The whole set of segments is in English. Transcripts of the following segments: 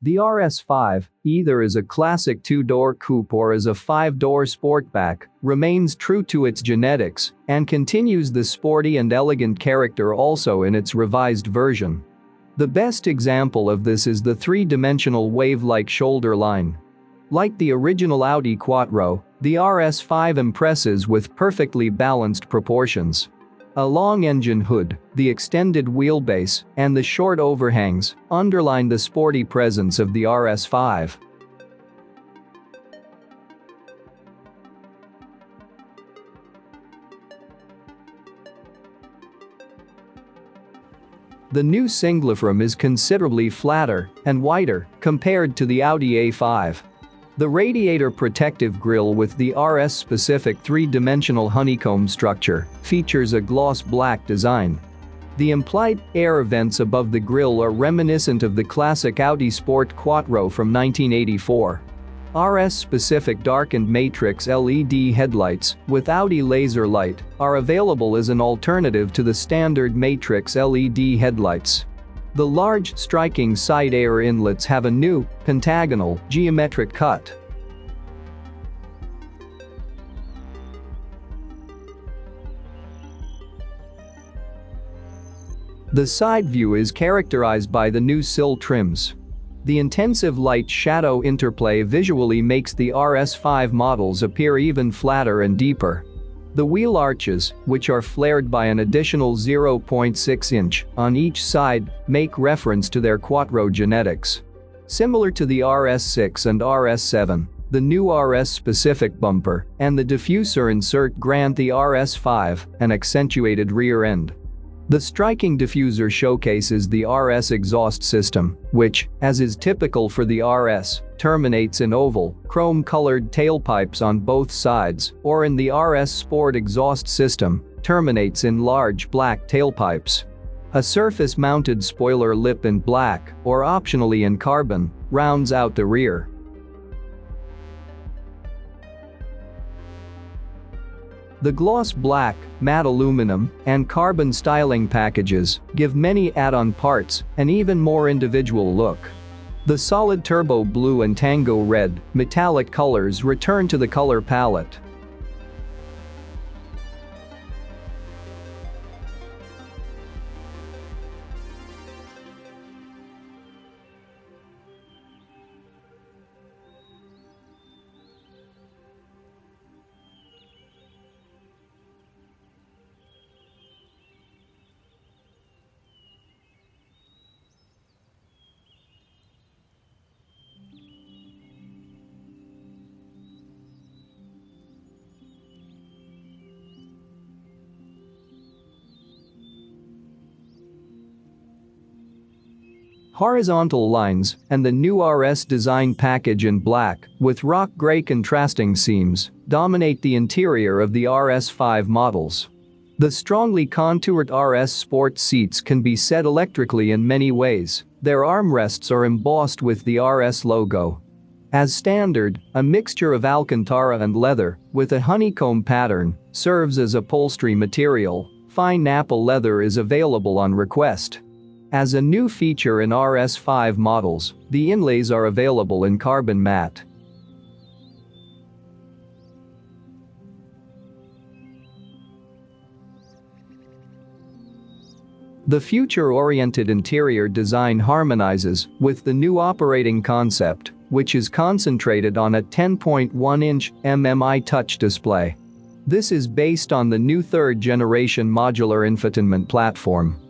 The RS5, either as a classic two-door coupe or as a five-door Sportback, remains true to its genetics and continues the sporty and elegant character also in its revised version. The best example of this is the three-dimensional wave-like shoulder line. Like the original Audi Quattro, the RS5 impresses with perfectly balanced proportions. A long engine hood, the extended wheelbase, and the short overhangs underline the sporty presence of the RS5. The new singleframe is considerably flatter and wider compared to the Audi A5. The radiator protective grille with the RS-specific three-dimensional honeycomb structure features a gloss black design. The implied air vents above the grille are reminiscent of the classic Audi Sport Quattro from 1984. RS-specific darkened matrix LED headlights with Audi laser light are available as an alternative to the standard matrix LED headlights. The large, striking side air inlets have a new, pentagonal, geometric cut. The side view is characterized by the new sill trims. The intensive light-shadow interplay visually makes the RS5 models appear even flatter and deeper. The wheel arches, which are flared by an additional 0.6 inch on each side, make reference to their Quattro genetics. Similar to the RS6 and RS7, the new RS-specific bumper and the diffuser insert grant the RS5 an accentuated rear end. The striking diffuser showcases the RS exhaust system, which, as is typical for the RS, terminates in oval, chrome-colored tailpipes on both sides, or in the RS Sport exhaust system, terminates in large black tailpipes. A surface-mounted spoiler lip in black, or optionally in carbon, rounds out the rear. The gloss black, matte aluminum, and carbon styling packages give many add-on parts an even more individual look. The solid turbo blue and tango red, metallic colors return to the color palette. Horizontal lines and the new RS design package in black with rock gray contrasting seams dominate the interior of the RS5 models. The strongly contoured RS Sport seats can be set electrically in many ways. Their armrests are embossed with the RS logo. As standard, a mixture of Alcantara and leather with a honeycomb pattern serves as upholstery material. Fine nappa leather is available on request. As a new feature in RS5 models, the inlays are available in carbon matte. The future-oriented interior design harmonizes with the new operating concept, which is concentrated on a 10.1-inch MMI touch display. This is based on the new third-generation modular infotainment platform.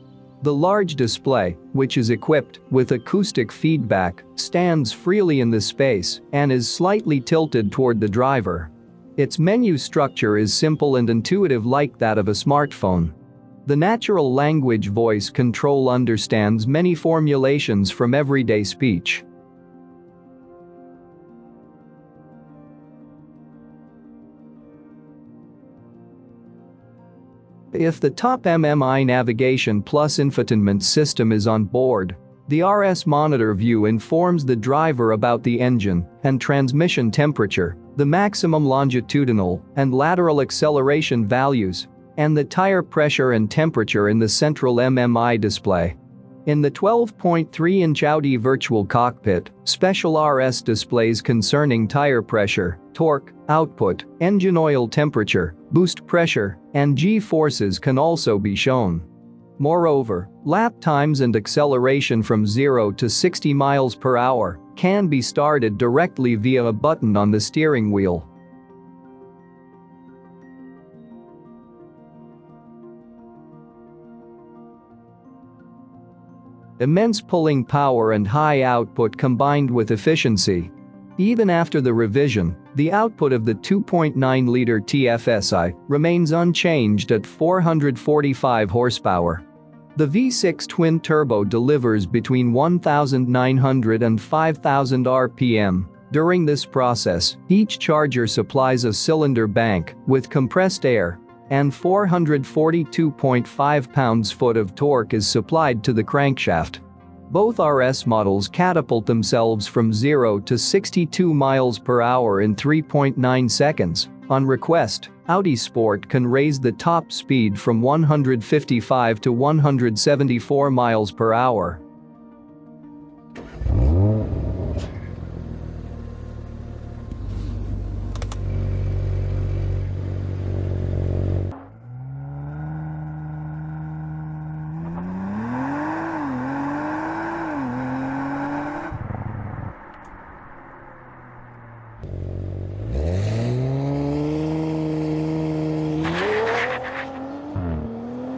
The large display, which is equipped with acoustic feedback, stands freely in the space and is slightly tilted toward the driver. Its menu structure is simple and intuitive like that of a smartphone. The natural language voice control understands many formulations from everyday speech. If the top MMI navigation plus infotainment system is on board, the RS monitor view informs the driver about the engine and transmission temperature, the maximum longitudinal and lateral acceleration values, and the tire pressure and temperature in the central MMI display. In the 12.3-inch Audi virtual cockpit, special RS displays concerning tire pressure, torque, output, engine oil temperature, boost pressure, and G-forces can also be shown. Moreover, lap times and acceleration from 0 to 60 miles per hour can be started directly via a button on the steering wheel. Immense pulling power and high output combined with efficiency. Even after the revision, the output of the 2.9-liter TFSI remains unchanged at 445 horsepower. The V6 twin-turbo delivers between 1,900 and 5,000 RPM. During this process, each charger supplies a cylinder bank with compressed air, and 442.5 pounds-foot of torque is supplied to the crankshaft. Both RS models catapult themselves from 0 to 62 miles per hour in 3.9 seconds. On request, Audi Sport can raise the top speed from 155 to 174 miles per hour.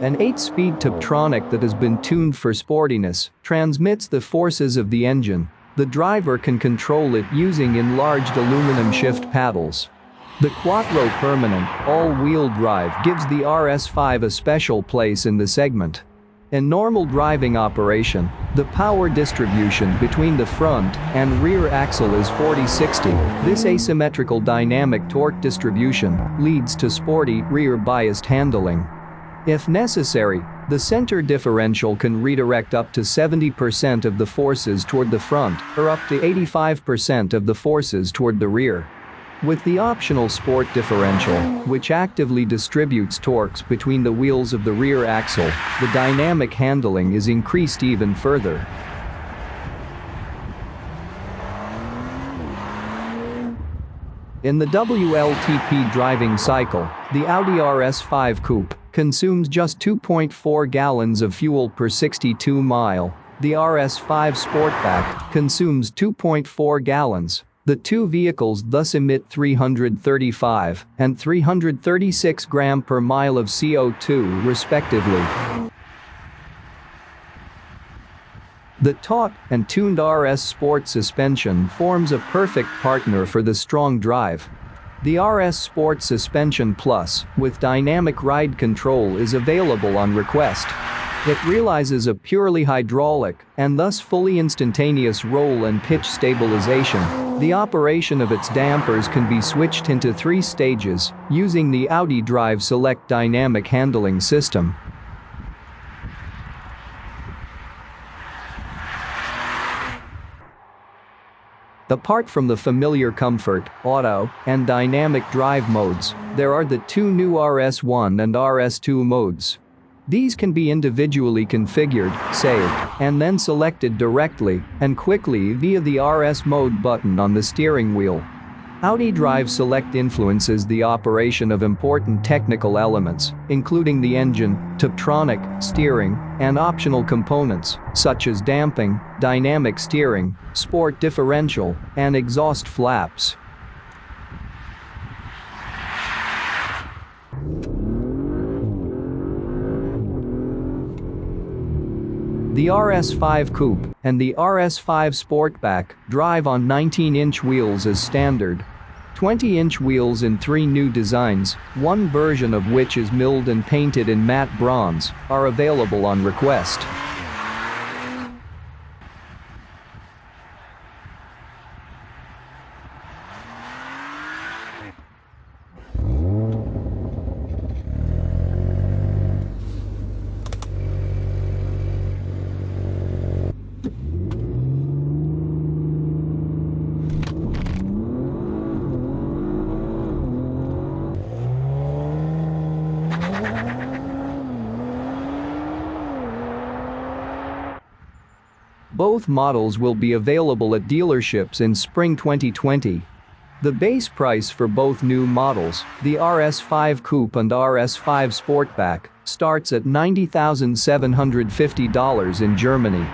An 8-speed Tiptronic that has been tuned for sportiness transmits the forces of the engine. The driver can control it using enlarged aluminum shift paddles. The Quattro Permanent all-wheel drive gives the RS5 a special place in the segment. In normal driving operation, the power distribution between the front and rear axle is 40-60. This asymmetrical dynamic torque distribution leads to sporty rear-biased handling. If necessary, the center differential can redirect up to 70% of the forces toward the front or up to 85% of the forces toward the rear. With the optional sport differential, which actively distributes torques between the wheels of the rear axle, the dynamic handling is increased even further. In the WLTP driving cycle, the Audi RS5 Coupe consumes just 2.4 gallons of fuel per 62 mile. The RS5 Sportback consumes 2.4 gallons. The two vehicles thus emit 335 and 336 gram per mile of CO2 respectively. The taut and tuned RS Sport suspension forms a perfect partner for the strong drive. The RS Sport Suspension Plus with dynamic ride control is available on request. It realizes a purely hydraulic and thus fully instantaneous roll and pitch stabilization. The operation of its dampers can be switched into 3 stages using the Audi Drive Select dynamic handling system. Apart from the familiar comfort, auto, and dynamic drive modes, there are the 2 new RS1 and RS2 modes. These can be individually configured, saved, and then selected directly and quickly via the RS mode button on the steering wheel. Audi Drive Select influences the operation of important technical elements, including the engine, Tiptronic, steering, and optional components, such as damping, dynamic steering, sport differential, and exhaust flaps. The RS5 Coupe and the RS5 Sportback drive on 19-inch wheels as standard. 20-inch wheels in 3 new designs, one version of which is milled and painted in matte bronze, are available on request. Both models will be available at dealerships in spring 2020. The base price for both new models, the RS5 Coupe and RS5 Sportback, starts at $90,750 in Germany.